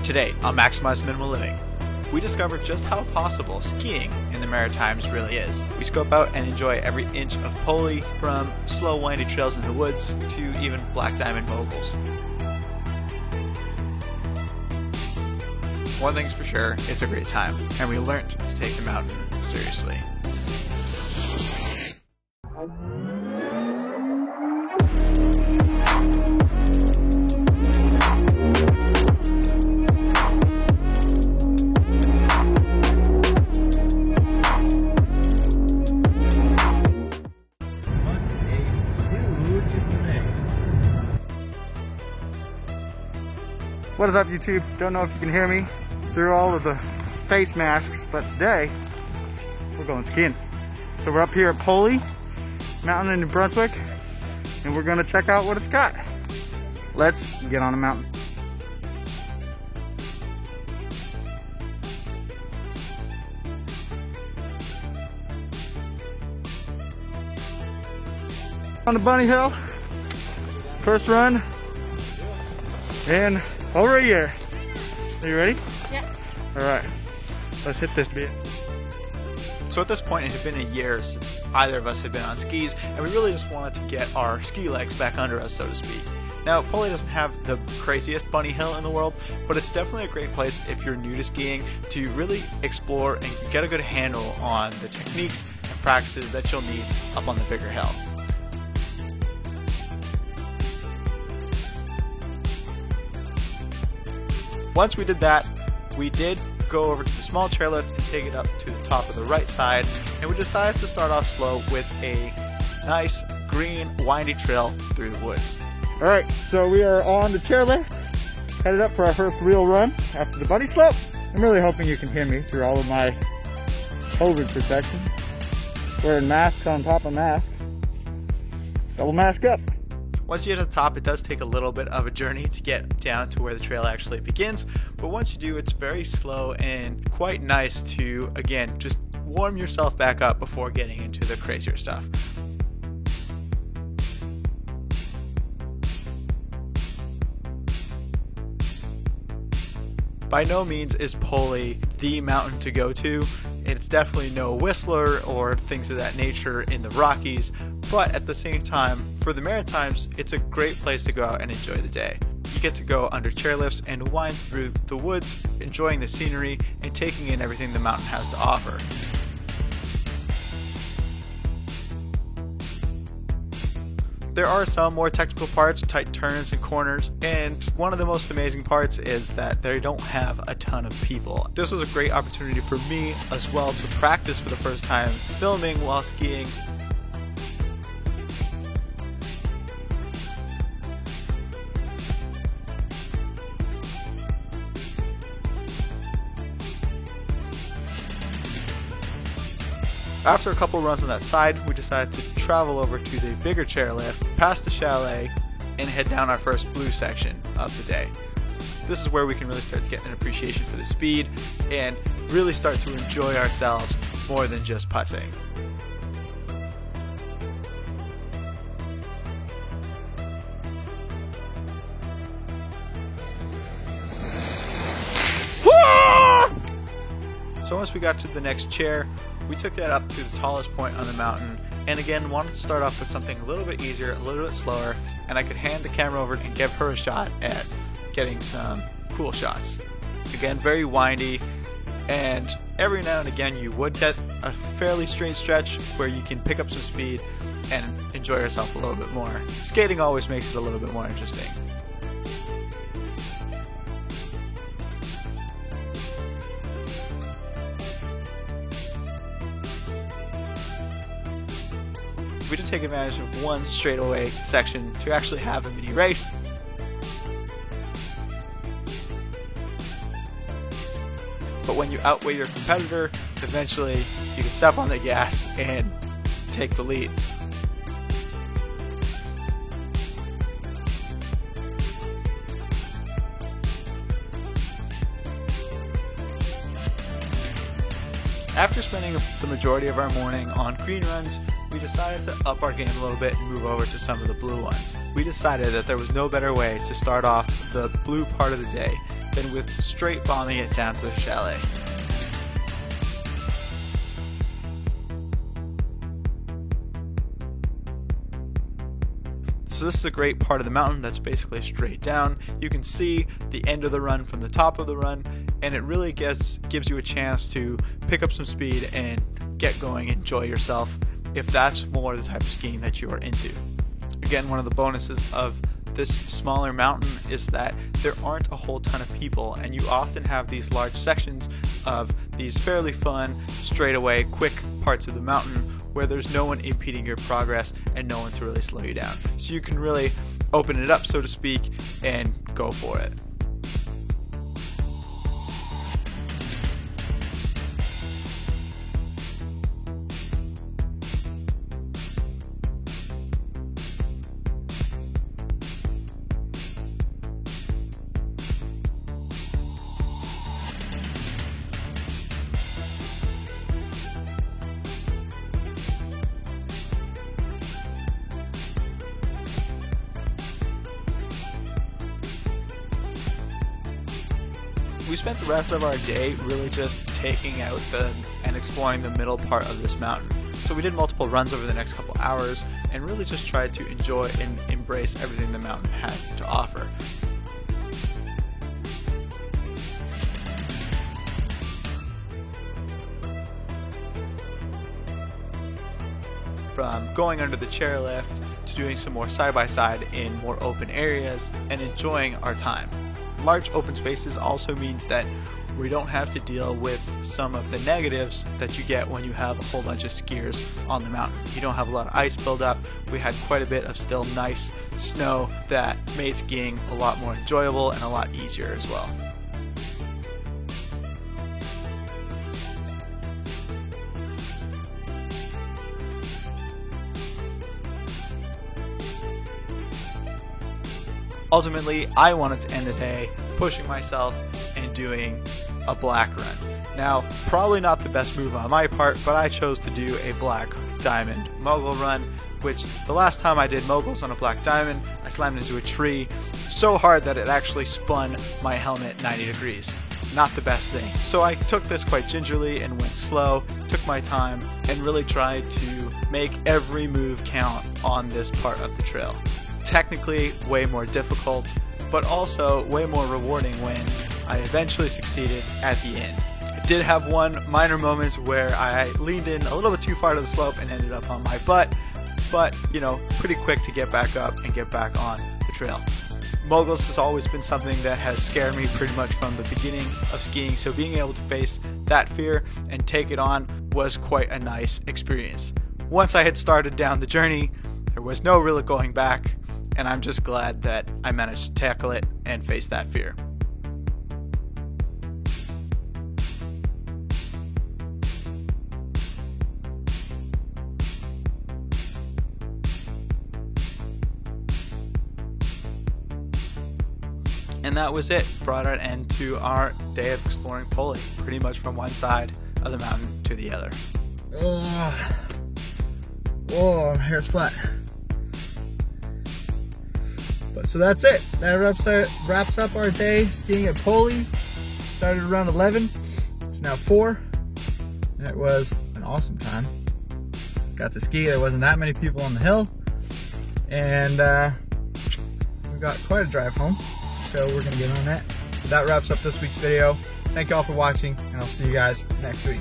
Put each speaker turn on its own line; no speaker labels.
Today on Maximize Minimal Living, we discover just how possible skiing in the Maritimes really is. We scope out and enjoy every inch of Poli, from slow windy trails in the woods to even black diamond moguls. One thing's for sure, it's a great time, and we learned to take the mountain seriously.
What is up, YouTube? Don't know if you can hear me through all of the face masks, but today we're going skiing. So we're up here at Poli Mountain in New Brunswick, and we're going to check out what it's got. Let's get on the mountain. On the bunny hill, first run, and over a year. Are you ready?
Yeah.
Alright, let's hit this bit.
So at this point, it had been a year since either of us had been on skis, and we really just wanted to get our ski legs back under us, so to speak. Now, Poli doesn't have the craziest bunny hill in the world, but it's definitely a great place if you're new to skiing to really explore and get a good handle on the techniques and practices that you'll need up on the bigger hill. Once we did that, we did go over to the small chairlift and take it up to the top of the right side, and we decided to start off slow with a nice green windy trail through the woods.
Alright, so we are on the chairlift, headed up for our first real run after the bunny slope. I'm really hoping you can hear me through all of my COVID protection. Wearing mask on top of mask. Double mask up.
Once you get to the top, it does take a little bit of a journey to get down to where the trail actually begins, but once you do, it's very slow and quite nice to, again, just warm yourself back up before getting into the crazier stuff. By no means is Poli the mountain to go to. It's definitely no Whistler or things of that nature in the Rockies, but at the same time, for the Maritimes, it's a great place to go out and enjoy the day. You get to go under chairlifts and wind through the woods, enjoying the scenery and taking in everything the mountain has to offer. There are some more technical parts, tight turns and corners, and one of the most amazing parts is that they don't have a ton of people. This was a great opportunity for me as well to practice for the first time filming while skiing. After a couple runs on that side, we decided to travel over to the bigger chairlift, past the chalet, and head down our first blue section of the day. This is where we can really start to get an appreciation for the speed and really start to enjoy ourselves more than just putzing. So once we got to the next chair, we took that up to the tallest point on the mountain, and again wanted to start off with something a little bit easier, a little bit slower, and I could hand the camera over and give her a shot at getting some cool shots. Again, very windy, and every now and again you would get a fairly straight stretch where you can pick up some speed and enjoy yourself a little bit more. Skating always makes it a little bit more interesting. We did take advantage of one straightaway section to actually have a mini race. But when you outweigh your competitor, eventually you can step on the gas and take the lead. After spending the majority of our morning on green runs, we decided to up our game a little bit and move over to some of the blue ones. We decided that there was no better way to start off the blue part of the day than with straight bombing it down to the chalet. So this is a great part of the mountain that's basically straight down. You can see the end of the run from the top of the run, and it really gives you a chance to pick up some speed and get going, enjoy yourself, if that's more the type of skiing that you are into. Again, one of the bonuses of this smaller mountain is that there aren't a whole ton of people, and you often have these large sections of these fairly fun, straightaway, quick parts of the mountain where there's no one impeding your progress and no one to really slow you down. So you can really open it up, so to speak, and go for it. We spent the rest of our day really just taking out and exploring the middle part of this mountain. So we did multiple runs over the next couple hours and really just tried to enjoy and embrace everything the mountain had to offer. From going under the chairlift to doing some more side-by-side in more open areas and enjoying our time. Large open spaces also means that we don't have to deal with some of the negatives that you get when you have a whole bunch of skiers on the mountain. You don't have a lot of ice buildup. We had quite a bit of still nice snow that made skiing a lot more enjoyable and a lot easier as well. Ultimately, I wanted to end the day pushing myself and doing a black run. Now, probably not the best move on my part, but I chose to do a black diamond mogul run, which the last time I did moguls on a black diamond, I slammed into a tree so hard that it actually spun my helmet 90 degrees. Not the best thing. So I took this quite gingerly and went slow, took my time, and really tried to make every move count on this part of the trail. Technically way more difficult, but also way more rewarding when I eventually succeeded at the end. I did have one minor moment where I leaned in a little bit too far to the slope and ended up on my butt, but you know, pretty quick to get back up and get back on the trail. Moguls has always been something that has scared me pretty much from the beginning of skiing, so being able to face that fear and take it on was quite a nice experience. Once I had started down the journey, there was no really going back, and I'm just glad that I managed to tackle it and face that fear. And that was it. Brought an end to our day of exploring Poli, pretty much from one side of the mountain to the other.
Whoa, my hair's flat. But so that's it. That wraps up our day skiing at Poli. Started around 11. It's now 4. And it was an awesome time. Got to ski. There wasn't that many people on the hill. And we got quite a drive home. So we're going to get on that. But that wraps up this week's video. Thank you all for watching, and I'll see you guys next week.